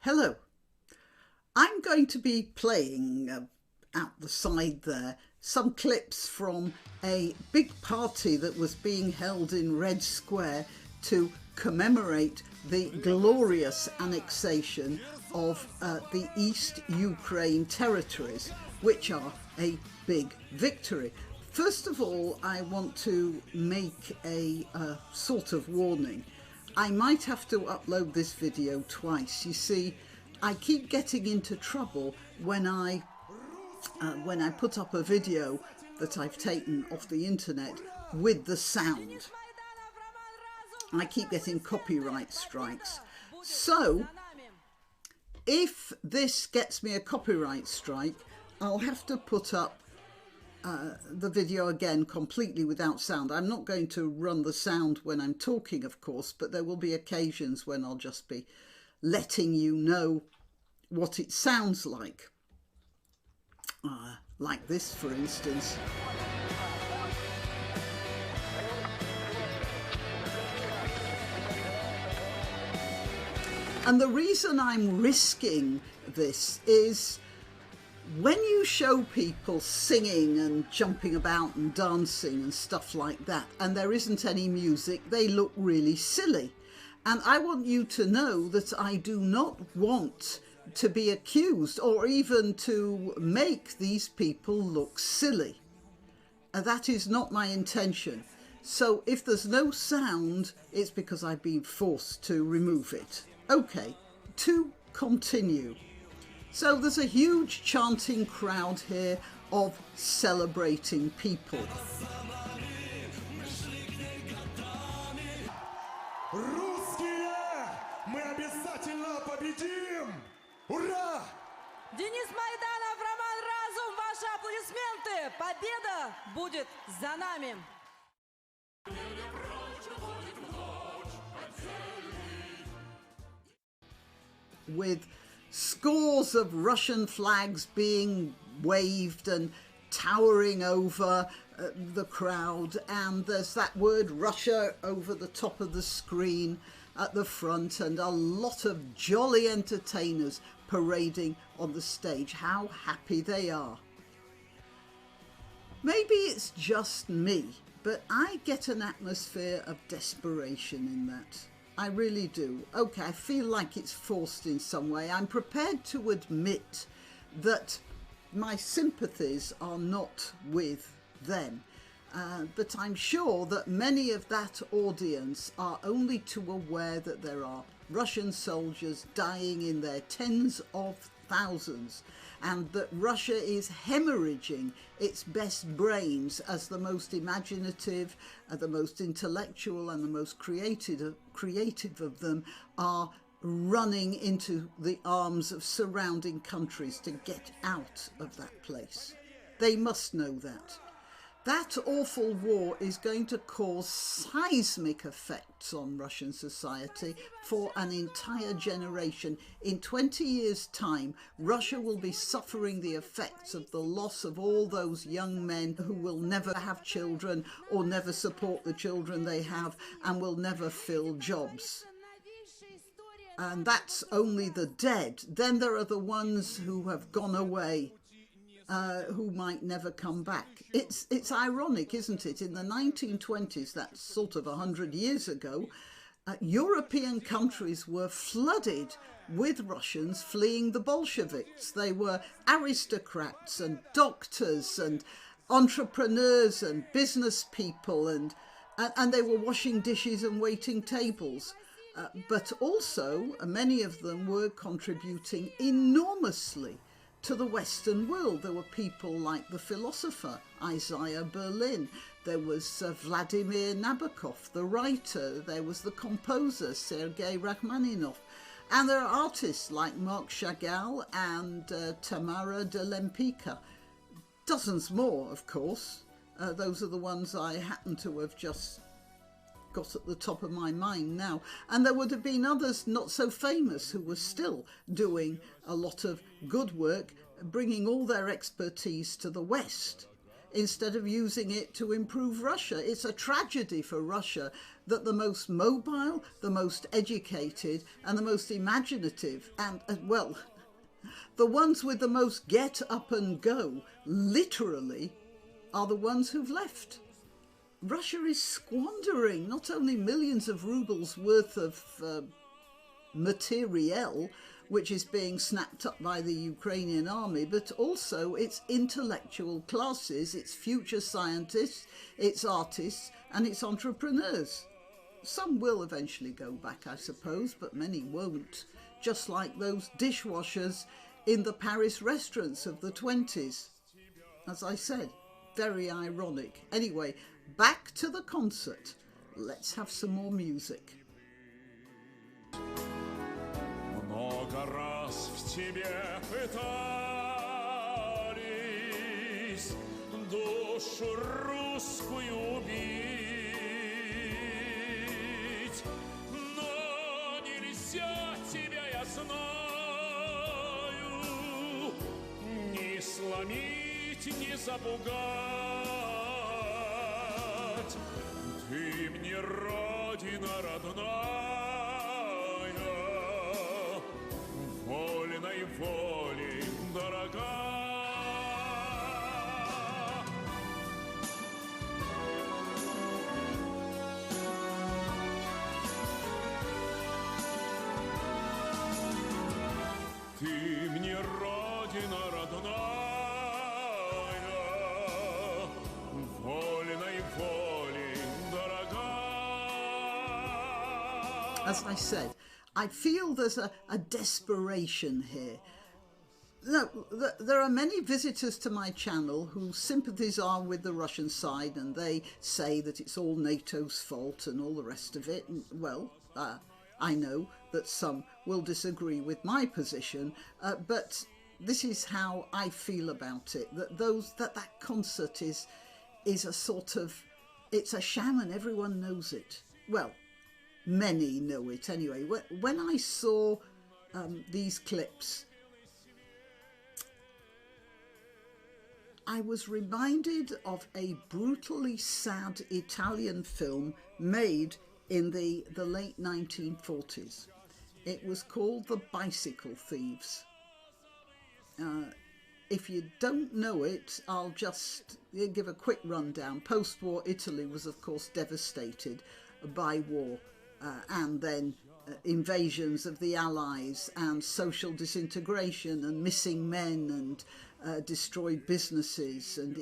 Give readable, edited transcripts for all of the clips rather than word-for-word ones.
Hello, I'm going to be playing out the side there some clips from a big party that was being held in Red Square to commemorate the glorious annexation of the East Ukraine territories, which are a big victory. First of all, I want to make a sort of warning. I might have to upload this video twice. You see, I keep getting into trouble when I put up a video that I've taken off the internet with the sound. I keep getting copyright strikes. So, if this gets me a copyright strike, I'll have to put up the video again completely without sound. I'm not going to run the sound when I'm talking, of course, but there will be occasions when I'll just be letting you know what it sounds like this, for instance. And the reason I'm risking this is when you show people singing and jumping about and dancing and stuff like that, and there isn't any music, they look really silly. And I want you to know that I do not want to be accused or even to make these people look silly. That is not my intention. So if there's no sound, it's because I've been forced to remove it. Okay, to continue. So there's a huge chanting crowd here of celebrating people. Денис Майданов, Роман Разум, ваши аплодисменты! Победа будет за нами! With scores of Russian flags being waved and towering over the crowd, and there's that word Russia over the top of the screen at the front, and a lot of jolly entertainers parading on the stage. How happy they are. Maybe it's just me, but I get an atmosphere of desperation in that. I really do. Okay, I feel like it's forced in some way. I'm prepared to admit that my sympathies are not with them. But I'm sure that many of that audience are only too aware that there are Russian soldiers dying in their tens of thousands, and that Russia is hemorrhaging its best brains as the most imaginative, the most intellectual and the most creative of them are running into the arms of surrounding countries to get out of that place. They must know that. That awful war is going to cause seismic effects on Russian society for an entire generation. In 20 years' time, Russia will be suffering the effects of the loss of all those young men who will never have children or never support the children they have and will never fill jobs. And that's only the dead. Then there are the ones who have gone away, who might never come back. It's ironic, isn't it? In the 1920s, that's sort of 100 years ago, European countries were flooded with Russians fleeing the Bolsheviks. They were aristocrats and doctors and entrepreneurs and business people, and they were washing dishes and waiting tables. But also, many of them were contributing enormously to the Western world. There were people like the philosopher Isaiah Berlin, there was Vladimir Nabokov, the writer, there was the composer Sergei Rachmaninoff, and there are artists like Marc Chagall and Tamara de Lempicka. Dozens more, of course. Those are the ones I happen to have just got at the top of my mind now. And there would have been others not so famous who were still doing a lot of good work, bringing all their expertise to the West. instead of using it to improve Russia. It's a tragedy for Russia that the most mobile, the most educated and the most imaginative and, well, the ones with the most get up and go, literally, are the ones who've left. Russia is squandering not only millions of rubles worth of materiel, which is being snapped up by the Ukrainian army, but also its intellectual classes, its future scientists, its artists and its entrepreneurs. Some will eventually go back, I suppose, but many won't, just like those dishwashers in the Paris restaurants of the 20s. As I said, very ironic. Anyway, back to the concert. Let's have some more music. Много раз в тебе пытались душу русскую убить, но нельзя тебя, я знаю, ни сломить, ни запугать. Ты мне родина родная, вольной волей дорога. Ты мне родина родная, вольной волей дорога. As I said, I feel there's a desperation here. No, there are many visitors to my channel whose sympathies are with the Russian side, and they say that it's all NATO's fault and all the rest of it. And, well, I know that some will disagree with my position, but this is how I feel about it. That concert is a sort of, it's a sham and everyone knows it. Well, many know it anyway. When I saw these clips, I was reminded of a brutally sad Italian film made in the late 1940s. It was called The Bicycle Thieves. If you don't know it, I'll just give a quick rundown. Post-war Italy was, of course, devastated by war and then invasions of the Allies and social disintegration and missing men and destroyed businesses and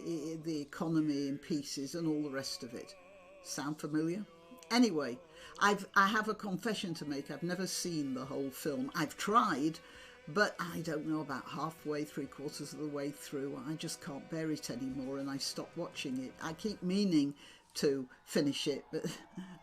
the economy in pieces and all the rest of it. Sound familiar? Anyway, I have a confession to make. I've never seen the whole film. I've tried, but I don't know, about halfway, 3/4 of the way through, I just can't bear it anymore and I stopped watching it. I keep meaning to finish it, but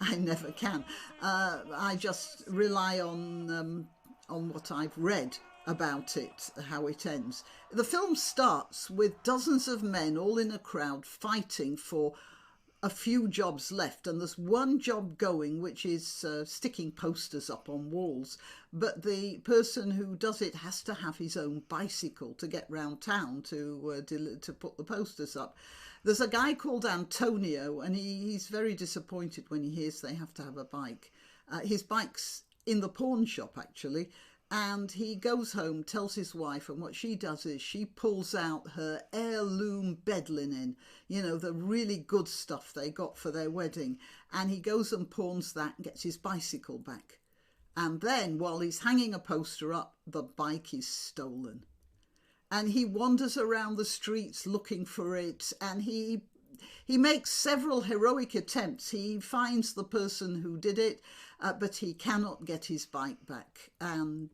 I never can. I just rely on what I've read about it, how it ends. The film starts with dozens of men all in a crowd fighting for a few jobs left, and there's one job going, which is sticking posters up on walls, but the person who does it has to have his own bicycle to get round town to put the posters up. There's a guy called Antonio, and he's very disappointed when he hears they have to have a bike. His bike's in the pawn shop, actually, and he goes home, tells his wife, and what she does is she pulls out her heirloom bed linen, you know, the really good stuff they got for their wedding, and he goes and pawns that and gets his bicycle back. And then, while he's hanging a poster up, the bike is stolen. And he wanders around the streets looking for it, and he makes several heroic attempts. He finds the person who did it, but he cannot get his bike back. And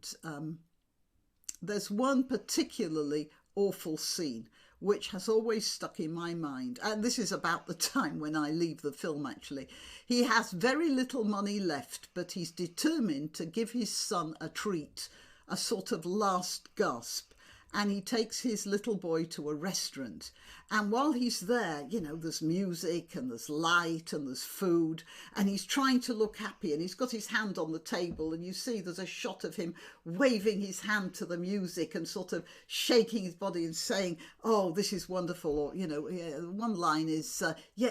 there's one particularly awful scene which has always stuck in my mind. And this is about the time when I leave the film, actually. He has very little money left, but he's determined to give his son a treat, a sort of last gasp. and he takes his little boy to a restaurant. And while he's there, you know, there's music and there's light and there's food, and he's trying to look happy, and he's got his hand on the table, and you see there's a shot of him waving his hand to the music and sort of shaking his body and saying, oh, this is wonderful. Or, you know, one line is,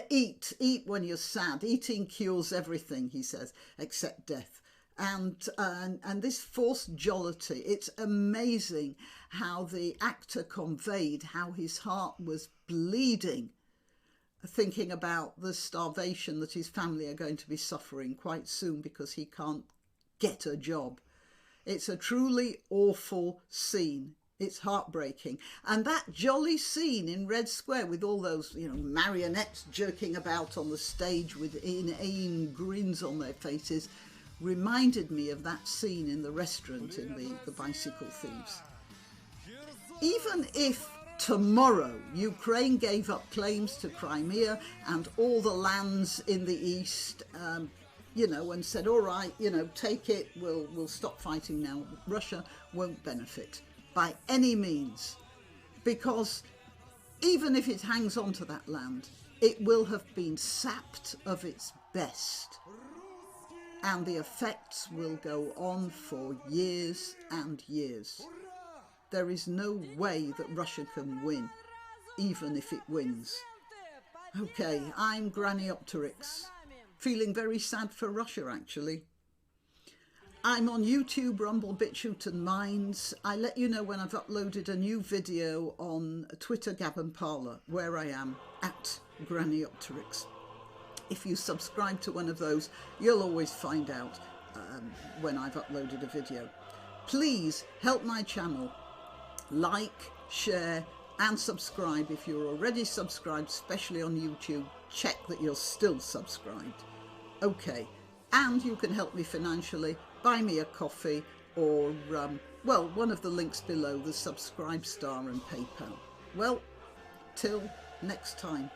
eat when you're sad. Eating cures everything, he says, except death. And this forced jollity, it's amazing how the actor conveyed how his heart was bleeding, thinking about the starvation that his family are going to be suffering quite soon because he can't get a job. It's a truly awful scene. It's heartbreaking. And that jolly scene in Red Square with all those, you know, marionettes jerking about on the stage with inane grins on their faces reminded me of that scene in the restaurant in the Bicycle Thieves. Even if tomorrow Ukraine gave up claims to Crimea and all the lands in the east, you know, and said, all right, you know, take it, we'll stop fighting now, Russia won't benefit by any means, because even if it hangs on to that land, it will have been sapped of its best. And the effects will go on for years and years. There is no way that Russia can win, even if it wins. Okay, I'm Granniopteryx, feeling very sad for Russia, actually. I'm on YouTube, Rumble, BitChute and Minds. I let you know when I've uploaded a new video on Twitter, Gab and Parler, where I am, at Granniopteryx. If you subscribe to one of those, you'll always find out when I've uploaded a video. Please help my channel. Like, share and subscribe. If you're already subscribed, especially on YouTube, check that you're still subscribed. Okay, and you can help me financially. Buy me a coffee or, well, one of the links below, the Subscribe Star and PayPal. Well, till next time.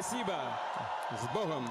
Спасибо. С Богом.